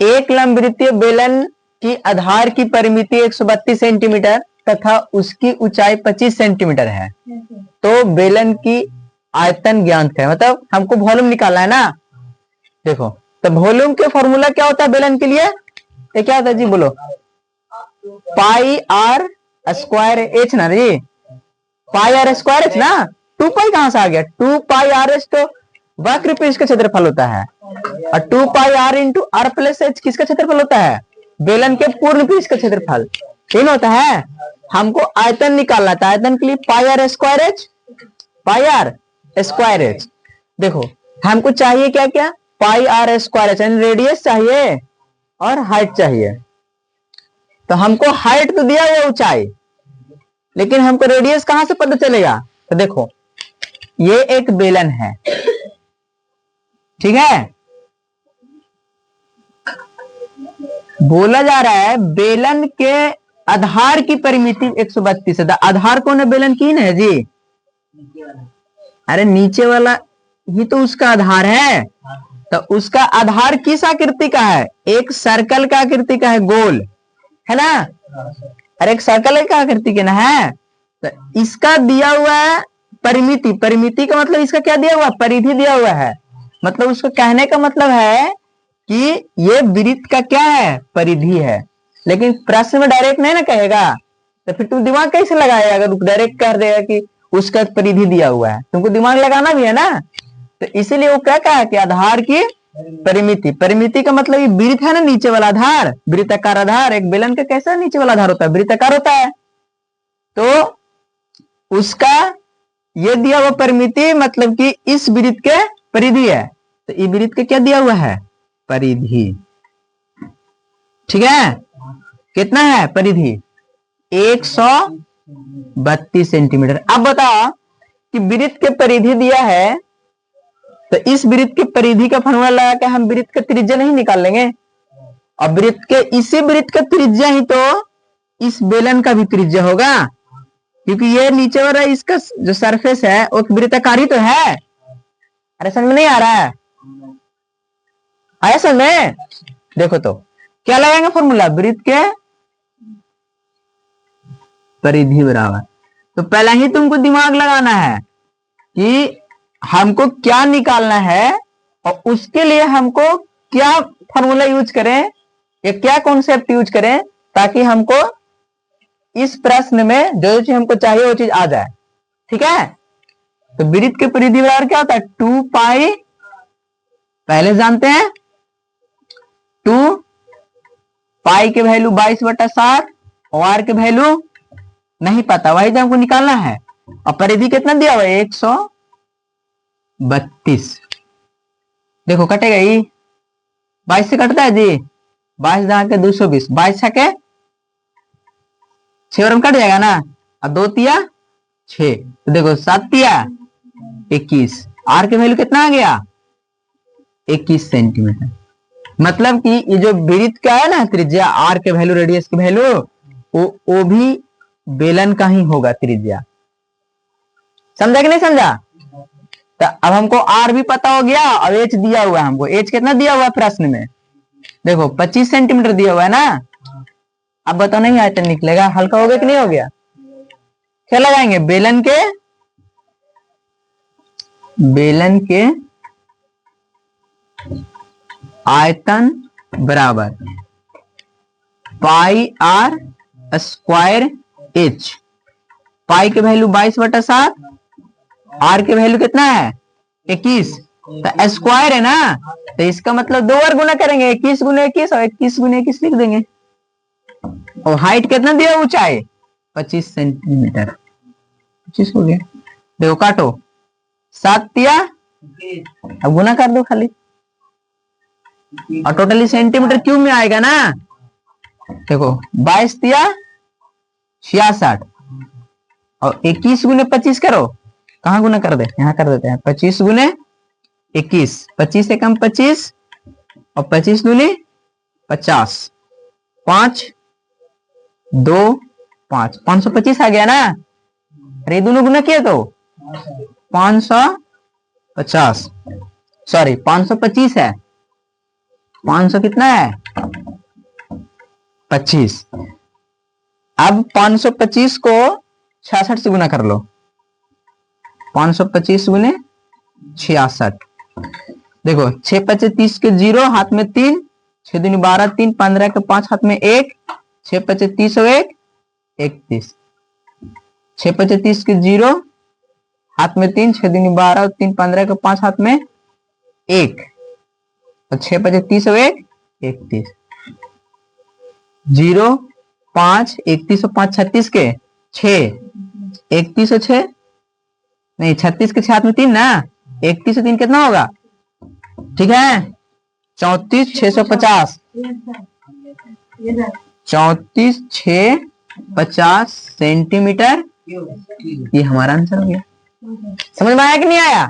एक लंबवृत्तीय बेलन की आधार की परिमिति 132 सेंटीमीटर तथा उसकी ऊंचाई 25 सेंटीमीटर है, तो बेलन की आयतन ज्ञात है। मतलब हमको वॉल्यूम निकालना है ना। देखो, तो वॉल्यूम के फॉर्मूला क्या होता है बेलन के लिए? ये क्या होता है जी, बोलो? पाई आर स्क्वायर एच ना जी, पाई आर स्क्वायर एच ना। 2 पाई कहां से आ गया? 2 पाई आर एच तो वक्र पृष्ठ का क्षेत्रफल होता है, और 2 pi R into R plus H किसका क्षेत्रफल होता है? बेलन के पूर्ण पृष्ठ का क्षेत्रफल। तीन होता है। हमको आयतन निकालना था, आयतन के लिए pi R square H, pi R square H. देखो, हमको चाहिए क्या क्या? Pi R square H, radius चाहिए और हाइट चाहिए। तो हमको हाइट तो दिया हुआ ऊंचाई, लेकिन हमको रेडियस कहां से पता चलेगा? तो देखो, ये एक बेलन है, ठीक है। बोला जा रहा है बेलन के आधार की परिमिति 132 है। आधार कौन है बेलन की? है जी, अरे नीचे वाला ही तो उसका आधार है। तो उसका आधार किस आकृति का है? एक सर्कल का आकृति का है, गोल है ना। अरे एक सर्कल का आकृति के ना है। तो इसका दिया हुआ है परिमिति। परिमिति का मतलब इसका क्या दिया हुआ? परिधि दिया हुआ है। मतलब उसको कहने का मतलब है कि ये वृत्त का क्या है? परिधि है। लेकिन प्रश्न में डायरेक्ट नहीं ना कहेगा, तो फिर तुम दिमाग कैसे लगाएगा? अगर डायरेक्ट कह देगा कि उसका परिधि दिया हुआ है, तुमको दिमाग लगाना भी है ना। तो इसीलिए वो क्या कहा कि आधार की परिमिति। परिमिति का मतलब ये वृत्त है ना, नीचे वाला आधार, वृत्ताकार आधार। एक बेलन का कैसा नीचे वाला आधार होता है? वृत्ताकार होता है। तो उसका ये दिया हुआ परिमिति मतलब कि इस वृत्त के परिधि है। तो इस वृत्त के क्या दिया हुआ है? परिधि, ठीक है। कितना है परिधि? 132 सेंटीमीटर। अब बताओ कि वृत्त के परिधि दिया है, तो इस वृत्त की परिधि का फॉर्मूला लगा के हम वृत्त का त्रिज्या नहीं निकाल लेंगे? और वृत्त के इसी वृत्त का त्रिज्या ही तो इस बेलन का भी त्रिज्या होगा, क्योंकि ये नीचे वाला इसका जो सरफेस है वो वृत्ताकार ही तो है। अरे समझ में नहीं आ रहा है? आया समझ में? देखो, तो क्या लगाएंगे फॉर्मूला? वृत्त के परिधि बराबर। तो पहला ही तुमको दिमाग लगाना है कि हमको क्या निकालना है, और उसके लिए हमको क्या फॉर्मूला यूज करें या क्या कॉन्सेप्ट यूज करें, ताकि हमको इस प्रश्न में जो चीज हमको चाहिए वो चीज आ जाए, ठीक है। तो वृत्त के परिधि बराबर क्या होता है? 2 पाई, पहले जानते हैं 2 पाई के वैल्यू 22/7 और आर के वैल्यू नहीं पता, वही तो हमको निकालना है। और परिधि कितना दिया हुआ है? 132। देखो कटेगा ये 22 से कटता है जी, 22 दहा के 220, 22 के 6 और कट जाएगा ना, और 2 तिया 6। तो देखो 7 तिया 21। आर के वैल्यू कितना आ गया? 21 सेंटीमीटर। मतलब कि ये जो वृत्त का है ना त्रिज्या, आर के वैल्यू, रेडियस के वैल्यू, वो भी बेलन का ही होगा त्रिज्या। समझा कि नहीं समझा? तो अब हमको आर भी पता हो गया और एच दिया हुआ है हमको। एच कितना दिया हुआ है प्रश्न में? देखो 25 सेंटीमीटर दिया हुआ है ना। अब बताओ नहीं आयतन निकलेगा? हल्का हो गया कि नहीं हो गया? क्या लगाएंगे? बेलन के आयतन बराबर पाई आर स्क्वायर एच। पाई के वैल्यू 22/7, आर के वैल्यू कितना है? 21। तो स्क्वायर है ना, तो इसका मतलब 2 बार गुना करेंगे, 21 गुना 21 और 21 गुना 21 लिख देंगे। और हाइट कितना दिया? ऊंचाई 25 सेंटीमीटर। 25 हो गया। देखो काटो, 7 तिया, अब गुना कर दो खाली, और टोटली सेंटीमीटर क्यूब में आएगा ना। देखो 22 तिया 66 और 21 गुने 25 करो, कहां गुना कर दे? यहां कर देते हैं। 25 गुने 21, 25 से कम 25 और 25 दूनी 50, 5 2 5, 525 आ गया ना। अरे दोनों गुना किया तो 550, सॉरी 525 है। 500 कितना है 25। अब 525 को 66 से गुना कर लो। 525 गुने 66। देखो 6 5 30 के 0 हाथ में 3, 6 दूनी 12 3, 15 के 5 हाथ में 1, 6 5 30 और 1 31। 6 5 30 के 0 हाथ में 3, 6 दूनी 12 3, 15 के 5 हाथ में 1 और 6 5 30 और 1 31। 0 5 31 और 5 36 के 6, 31 और 6 नहीं 36 के 6 हाथ में 3 ना, 31 और 3 कितना होगा, ठीक है 34 650। 34 650 सेंटीमीटर, ये हमारा आंसर हो गया। समझ में आया कि नहीं आया?